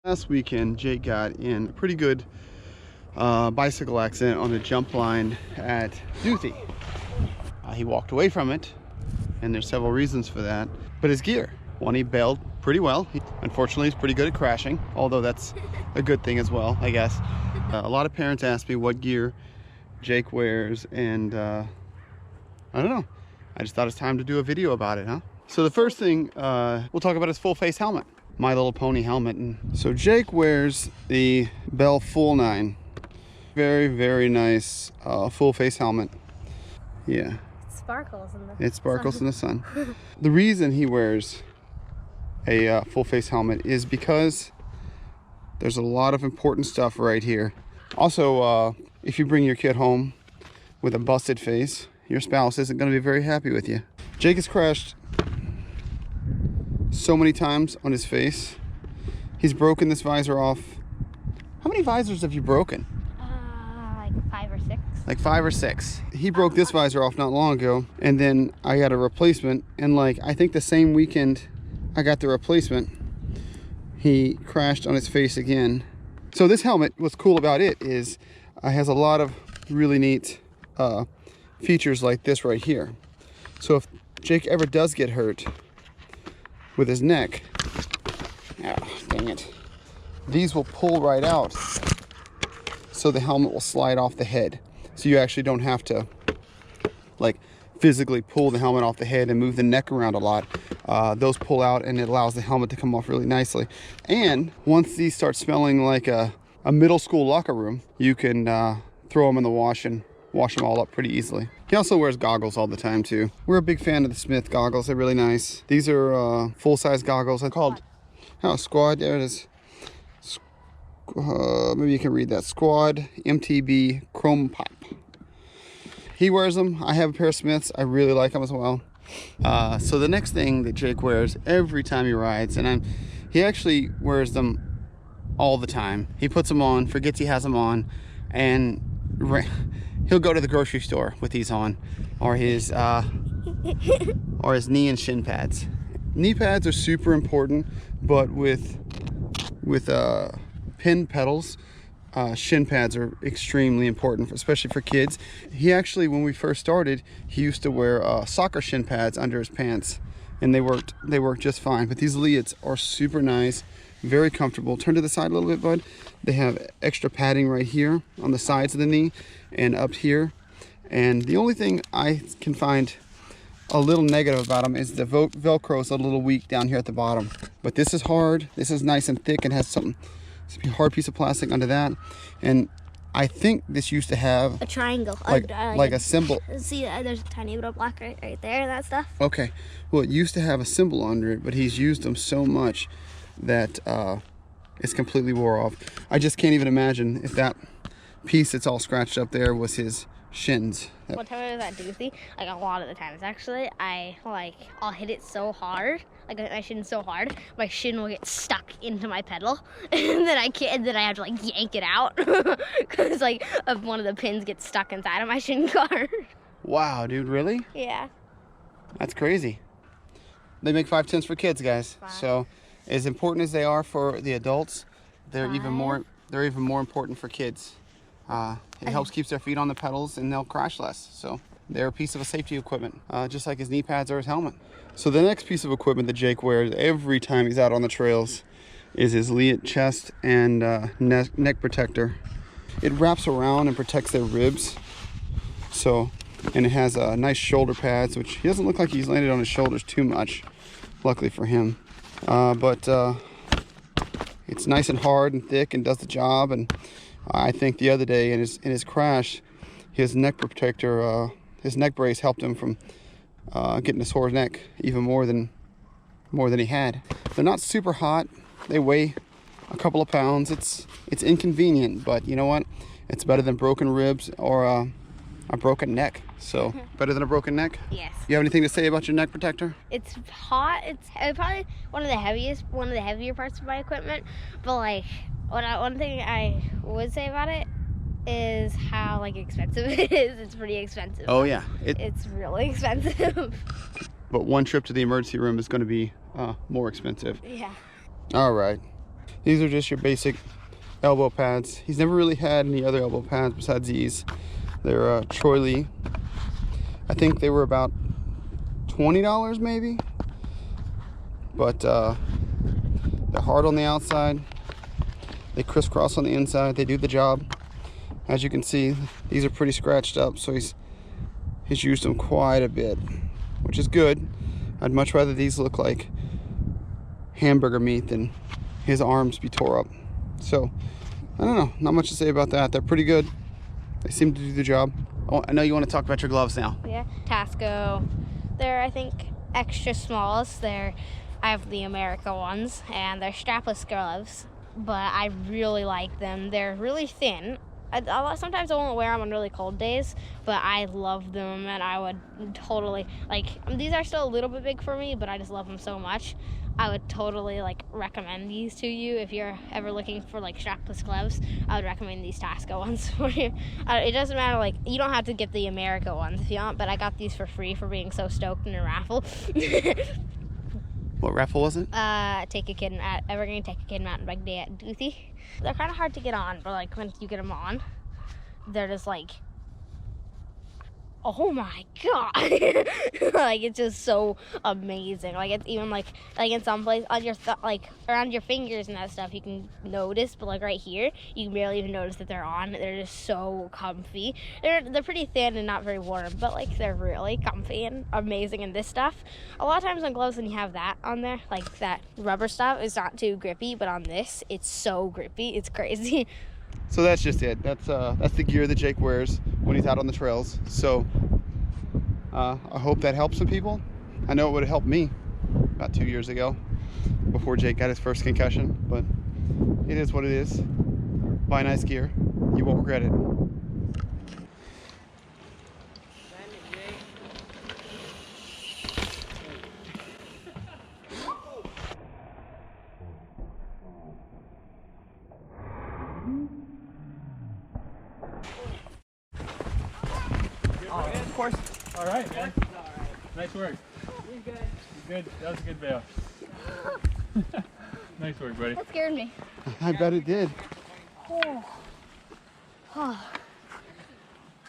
Last weekend, Jake got in a pretty good bicycle accident on a jump line at Duthie. He walked away from it, and there's several reasons for that. But his gear, one, he bailed pretty well. Unfortunately, he's pretty good at crashing, although that's a good thing as well, I guess. A lot of parents ask me what gear Jake wears, and I don't know. I just thought it's time to do a video about it, huh? So the first thing we'll talk about is full face helmet. My Little Pony helmet. And so Jake wears the Bell Full 9. Very, very nice full face helmet. Yeah. It sparkles in the sun. The reason he wears a full face helmet is because there's a lot of important stuff right here. Also, if you bring your kid home with a busted face, your spouse isn't going to be very happy with you. Jake has crashed so many times on his face. He's broken this visor off. How many visors have you broken? Like 5 or 6. Like 5 or 6. He broke this visor off not long ago, and then I got a replacement, and like I think the same weekend I got the replacement, he crashed on his face again. So this helmet, what's cool about it is it has a lot of really neat features like this right here. So if Jake ever does get hurt with his neck, dang it, these will pull right out, so the helmet will slide off the head, so you actually don't have to like physically pull the helmet off the head and move the neck around a lot. Those pull out, and it allows the helmet to come off really nicely. And once these start smelling like a middle school locker room, you can throw them in the wash and wash them all up pretty easily. He also wears goggles all the time too. We're a big fan of the Smith goggles. They're really nice. These are full-size goggles. They're called Squad. There it is. Maybe you can read that. Squad MTB Chrome Pop. He wears them. I have a pair of Smiths. I really like them as well. So the next thing that Jake wears every time he rides, and he actually wears them all the time. He puts them on, forgets he has them on, and he'll go to the grocery store with these on, or his knee and shin pads. Knee pads are super important, but with pinned pedals, shin pads are extremely important, especially for kids. He actually, when we first started, he used to wear soccer shin pads under his pants, and they worked just fine. But these Leatts are super nice, very comfortable. Turn to the side a little bit, bud. They have extra padding right here on the sides of the knee and up here. And the only thing I can find a little negative about them is the Velcro is a little weak down here at the bottom. But this is hard. This is nice and thick and has some hard piece of plastic under that. And I think this used to have a triangle, like a symbol. See, there's a tiny little block right there and that stuff. Okay, well, it used to have a symbol under it, but he's used them so much that it's completely wore off. I just can't even imagine if that piece that's all scratched up there was his shins. One time I was at Duthie, like a lot of the times actually, I'll hit it so hard, like my shin so hard, my shin will get stuck into my pedal, and then I have to like yank it out because like one of the pins gets stuck inside of my shin guard. Wow, dude, really? Yeah. That's crazy. They make 5/10 for kids, guys. So as important as they are for the adults, they're even more important for kids. It helps keep their feet on the pedals, and they'll crash less. So they're a piece of safety equipment, just like his knee pads or his helmet. So the next piece of equipment that Jake wears every time he's out on the trails is his Leatt chest and neck protector. It wraps around and protects their ribs. So, and it has nice shoulder pads, which he doesn't look like he's landed on his shoulders too much, luckily for him. But it's nice and hard and thick and does the job. And I think the other day in his crash, his neck protector, his neck brace helped him from getting a sore neck even more than he had. They're not super hot. They weigh a couple of pounds. It's inconvenient, but you know what? It's better than broken ribs or a broken neck. So better than a broken neck? Yes. You have anything to say about your neck protector? It's hot. It's probably one of the heavier parts of my equipment. But like, one thing I would say about it is how like expensive it is. It's pretty expensive. Oh yeah, it's really expensive. But one trip to the emergency room is going to be more expensive. Yeah. All right. These are just your basic elbow pads. He's never really had any other elbow pads besides these. They're Troy Lee. I think they were about $20 maybe, but they're hard on the outside. They crisscross on the inside. They do the job. As you can see, these are pretty scratched up, so he's used them quite a bit, which is good. I'd much rather these look like hamburger meat than his arms be tore up. So I don't know, not much to say about that. They're pretty good. They seem to do the job. Oh, I know you want to talk about your gloves now. Yeah, Tasco. They're, I think, extra smalls. I have the America ones, and they're strapless gloves, but I really like them. They're really thin. Sometimes I won't wear them on really cold days, but I love them, and I would totally, like, these are still a little bit big for me, but I just love them so much. I would totally, like, recommend these to you. If you're ever looking for, like, strapless gloves, I would recommend these Tasco ones for you. It doesn't matter, like, you don't have to get the America ones if you want, but I got these for free for being so stoked in a raffle. What raffle was it? We're gonna take a kid mountain bike day at Duthie. They're kind of hard to get on, but, like, when you get them on, they're just, like, oh my god. Like, it's just so amazing. Like, it's even like in some place on your like around your fingers and that stuff you can notice, but like right here you can barely even notice that they're on. They're just so comfy. They're pretty thin and not very warm, but like they're really comfy and amazing. And this stuff, a lot of times on gloves when you have that on there, like that rubber stuff, is not too grippy, but on this it's so grippy. It's crazy. So that's just it. That's the gear that Jake wears when he's out on the trails. So I hope that helps some people. I know it would have helped me about 2 years ago before Jake got his first concussion, but it is what it is. Buy nice gear. You won't regret it. Of course. All right, man. Nice work. You're good. You're good. That was a good bail. Nice work, buddy. That scared me. I bet it did. Oh.